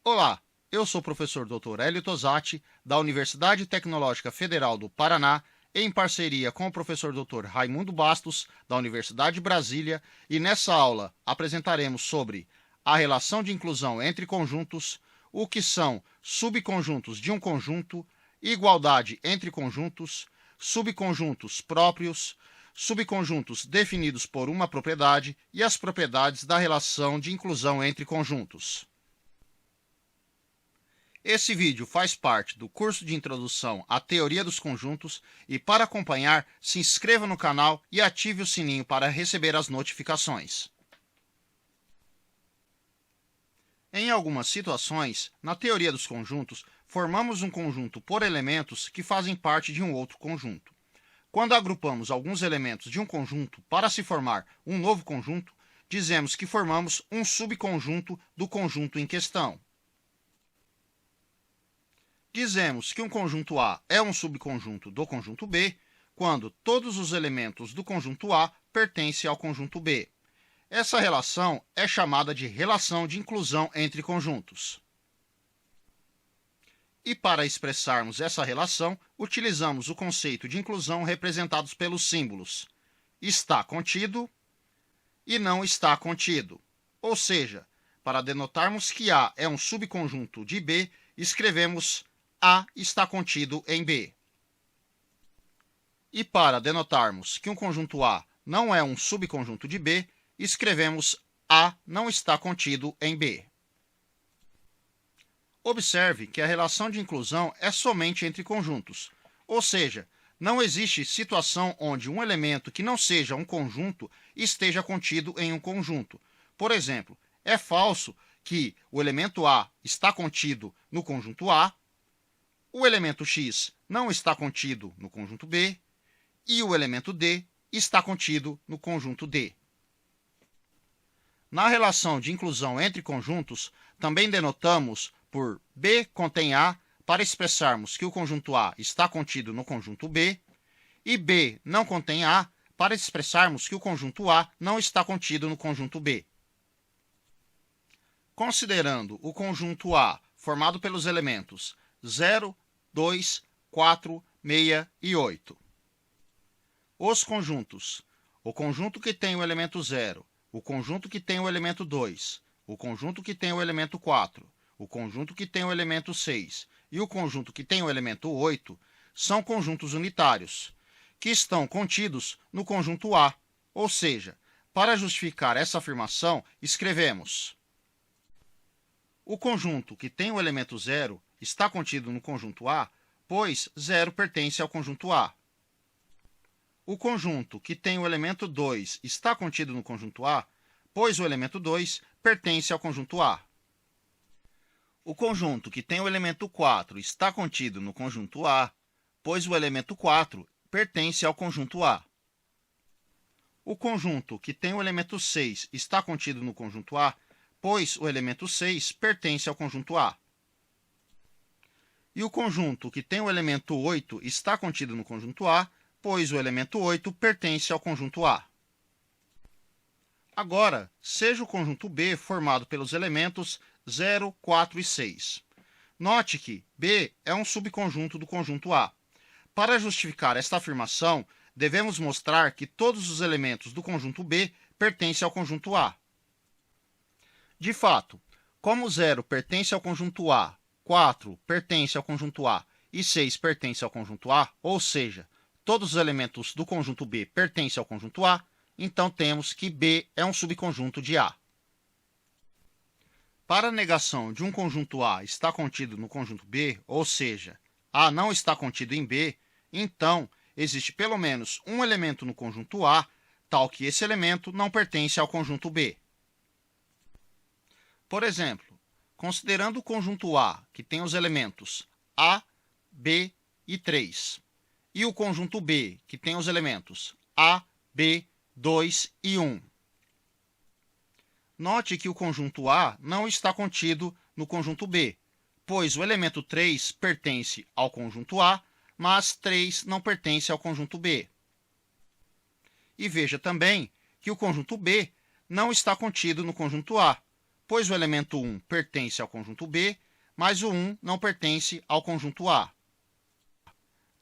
Olá, eu sou o professor Dr. Hélio Tosati, da Universidade Tecnológica Federal do Paraná, em parceria com o professor Dr. Raimundo Bastos, da Universidade de Brasília, e nessa aula apresentaremos sobre a relação de inclusão entre conjuntos, o que são subconjuntos de um conjunto, igualdade entre conjuntos, subconjuntos próprios, subconjuntos definidos por uma propriedade e as propriedades da relação de inclusão entre conjuntos. Esse vídeo faz parte do curso de Introdução à Teoria dos Conjuntos e, para acompanhar, se inscreva no canal e ative o sininho para receber as notificações. Em algumas situações, na teoria dos conjuntos, formamos um conjunto por elementos que fazem parte de um outro conjunto. Quando agrupamos alguns elementos de um conjunto para se formar um novo conjunto, dizemos que formamos um subconjunto do conjunto em questão. Dizemos que um conjunto A é um subconjunto do conjunto B quando todos os elementos do conjunto A pertencem ao conjunto B. Essa relação é chamada de relação de inclusão entre conjuntos. E para expressarmos essa relação, utilizamos o conceito de inclusão representados pelos símbolos está contido e não está contido. Ou seja, para denotarmos que A é um subconjunto de B, escrevemos A está contido em B. E para denotarmos que um conjunto A não é um subconjunto de B, escrevemos A não está contido em B. Observe que a relação de inclusão é somente entre conjuntos, ou seja, não existe situação onde um elemento que não seja um conjunto esteja contido em um conjunto. Por exemplo, é falso que o elemento A está contido no conjunto A, o elemento X não está contido no conjunto B e o elemento D está contido no conjunto D. Na relação de inclusão entre conjuntos, também denotamos por B contém A para expressarmos que o conjunto A está contido no conjunto B e B não contém A para expressarmos que o conjunto A não está contido no conjunto B. Considerando o conjunto A formado pelos elementos 0, 2, 4, 6 e 8. Os conjuntos. O conjunto que tem o elemento 0, o conjunto que tem o elemento 2, o conjunto que tem o elemento 4, o conjunto que tem o elemento 6 e o conjunto que tem o elemento 8 são conjuntos unitários, que estão contidos no conjunto A. Ou seja, para justificar essa afirmação, escrevemos o conjunto que tem o elemento 0 está contido no conjunto A, pois 0 pertence ao conjunto A. O conjunto que tem o elemento 2 está contido no conjunto A, pois o elemento 2 pertence ao conjunto A. O conjunto que tem o elemento 4 está contido no conjunto A, pois o elemento 4 pertence ao conjunto A. O conjunto que tem o elemento 6 está contido no conjunto A, pois o elemento 6 pertence ao conjunto A. E o conjunto que tem o elemento 8 está contido no conjunto A, pois o elemento 8 pertence ao conjunto A. Agora, seja o conjunto B formado pelos elementos 0, 4 e 6. Note que B é um subconjunto do conjunto A. Para justificar esta afirmação, devemos mostrar que todos os elementos do conjunto B pertencem ao conjunto A. De fato, como 0 pertence ao conjunto A, 4 pertence ao conjunto A e 6 pertence ao conjunto A, ou seja, todos os elementos do conjunto B pertencem ao conjunto A, então temos que B é um subconjunto de A. Para a negação de um conjunto A estar contido no conjunto B, ou seja, A não está contido em B, então existe pelo menos um elemento no conjunto A, tal que esse elemento não pertence ao conjunto B. Por exemplo, considerando o conjunto A, que tem os elementos A, B e 3, e o conjunto B, que tem os elementos A, B, 2 e 1. Note que o conjunto A não está contido no conjunto B, pois o elemento 3 pertence ao conjunto A, mas 3 não pertence ao conjunto B. E veja também que o conjunto B não está contido no conjunto A, pois o elemento 1 pertence ao conjunto B, mas o 1 não pertence ao conjunto A.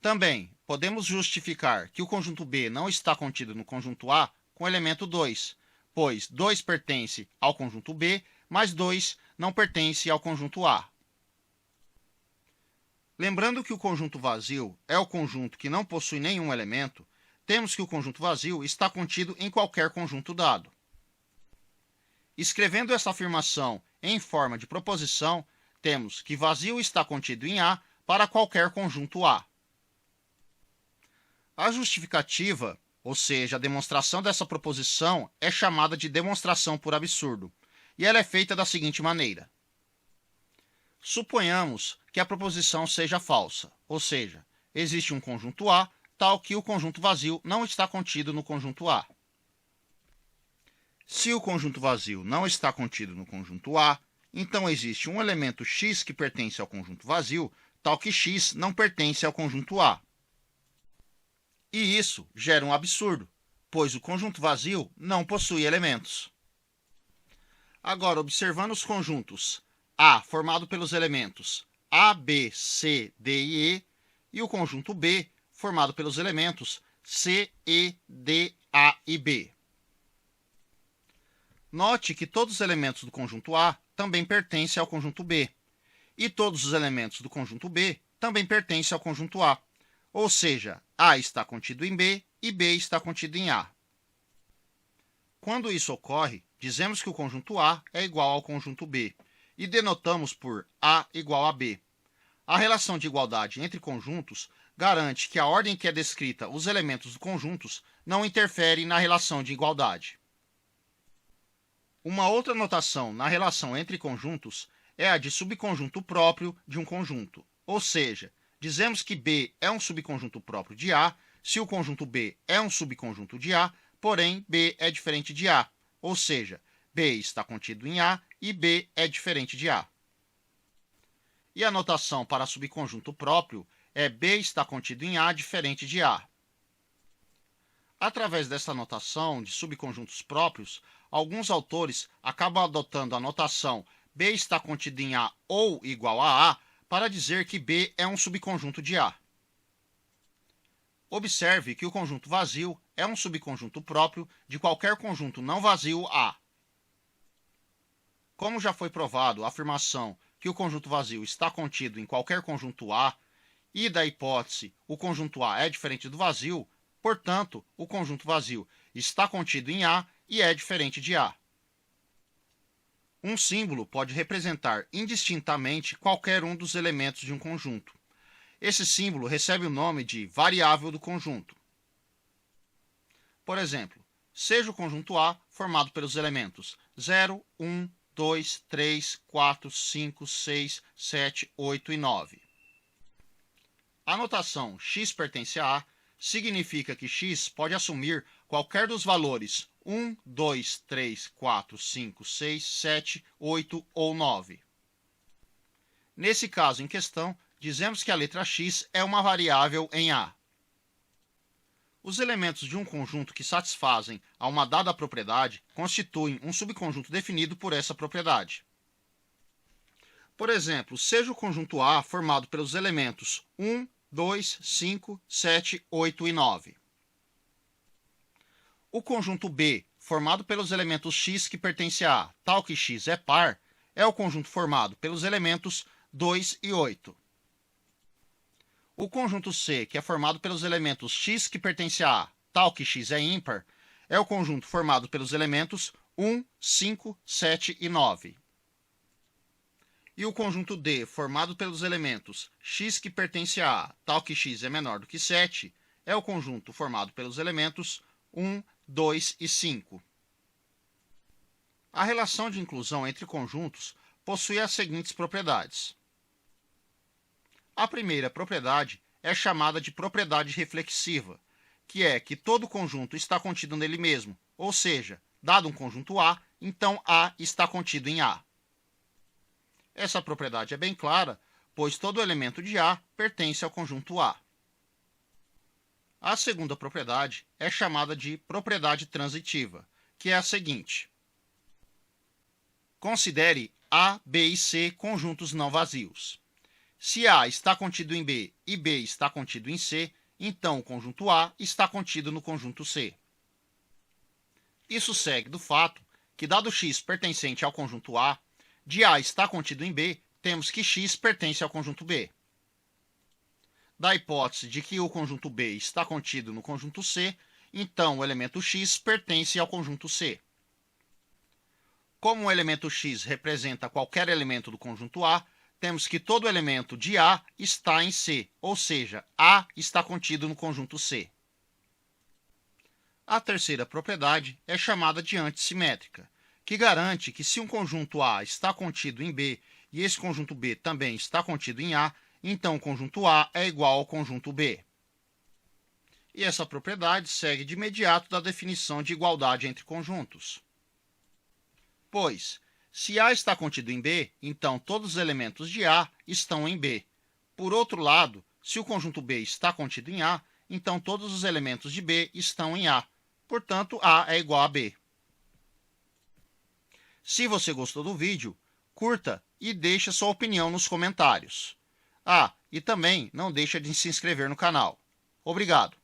Também podemos justificar que o conjunto B não está contido no conjunto A com o elemento 2, pois 2 pertence ao conjunto B, mas 2 não pertence ao conjunto A. Lembrando que o conjunto vazio é o conjunto que não possui nenhum elemento, temos que o conjunto vazio está contido em qualquer conjunto dado. Escrevendo essa afirmação em forma de proposição, temos que vazio está contido em A para qualquer conjunto A. A justificativa, ou seja, a demonstração dessa proposição, é chamada de demonstração por absurdo, e ela é feita da seguinte maneira. Suponhamos que a proposição seja falsa, ou seja, existe um conjunto A, tal que o conjunto vazio não está contido no conjunto A. Se o conjunto vazio não está contido no conjunto A, então existe um elemento x que pertence ao conjunto vazio, tal que x não pertence ao conjunto A. E isso gera um absurdo, pois o conjunto vazio não possui elementos. Agora, observando os conjuntos A formado pelos elementos A, B, C, D e E, o conjunto B formado pelos elementos C, E, D, A e B. Note que todos os elementos do conjunto A também pertencem ao conjunto B, e todos os elementos do conjunto B também pertencem ao conjunto A, ou seja, A está contido em B e B está contido em A. Quando isso ocorre, dizemos que o conjunto A é igual ao conjunto B, e denotamos por A igual a B. A relação de igualdade entre conjuntos garante que a ordem que é descrita os elementos dos conjuntos não interfere na relação de igualdade. Uma outra notação na relação entre conjuntos é a de subconjunto próprio de um conjunto, ou seja, dizemos que B é um subconjunto próprio de A se o conjunto B é um subconjunto de A, porém B é diferente de A, ou seja, B está contido em A e B é diferente de A. E a notação para subconjunto próprio é B está contido em A diferente de A. Através dessa notação de subconjuntos próprios, alguns autores acabam adotando a notação B está contido em A ou igual a A para dizer que B é um subconjunto de A. Observe que o conjunto vazio é um subconjunto próprio de qualquer conjunto não vazio A. Como já foi provado a afirmação que o conjunto vazio está contido em qualquer conjunto A, e da hipótese o conjunto A é diferente do vazio, portanto, o conjunto vazio está contido em A e é diferente de A. Um símbolo pode representar indistintamente qualquer um dos elementos de um conjunto. Esse símbolo recebe o nome de variável do conjunto. Por exemplo, seja o conjunto A formado pelos elementos 0, 1, 2, 3, 4, 5, 6, 7, 8 e 9. A notação x pertence a A significa que x pode assumir qualquer dos valores 1, 2, 3, 4, 5, 6, 7, 8 ou 9. Nesse caso em questão, dizemos que a letra x é uma variável em A. Os elementos de um conjunto que satisfazem a uma dada propriedade constituem um subconjunto definido por essa propriedade. Por exemplo, seja o conjunto A formado pelos elementos 1, 2, 5, 7, 8 e 9. O conjunto B, formado pelos elementos x que pertence a A, tal que x é par, é o conjunto formado pelos elementos 2 e 8. O conjunto C, que é formado pelos elementos x que pertence a A, tal que x é ímpar, é o conjunto formado pelos elementos 1, 5, 7 e 9. E o conjunto D, formado pelos elementos x que pertence a A, tal que x é menor do que 7, é o conjunto formado pelos elementos 1, 2 e 5. A relação de inclusão entre conjuntos possui as seguintes propriedades. A primeira propriedade é chamada de propriedade reflexiva, que é que todo conjunto está contido nele mesmo, ou seja, dado um conjunto A, então A está contido em A. Essa propriedade é bem clara, pois todo elemento de A pertence ao conjunto A. A segunda propriedade é chamada de propriedade transitiva, que é a seguinte. Considere A, B e C conjuntos não vazios. Se A está contido em B e B está contido em C, então o conjunto A está contido no conjunto C. Isso segue do fato que, dado x pertencente ao conjunto A, de A está contido em B, temos que x pertence ao conjunto B. Da hipótese de que o conjunto B está contido no conjunto C, então o elemento x pertence ao conjunto C. Como o elemento x representa qualquer elemento do conjunto A, temos que todo elemento de A está em C, ou seja, A está contido no conjunto C. A terceira propriedade é chamada de antissimétrica, que garante que se um conjunto A está contido em B e esse conjunto B também está contido em A, então o conjunto A é igual ao conjunto B. E essa propriedade segue de imediato da definição de igualdade entre conjuntos. Pois, se A está contido em B, então todos os elementos de A estão em B. Por outro lado, se o conjunto B está contido em A, então todos os elementos de B estão em A. Portanto, A é igual a B. Se você gostou do vídeo, curta e deixe sua opinião nos comentários. E também não deixe de se inscrever no canal. Obrigado!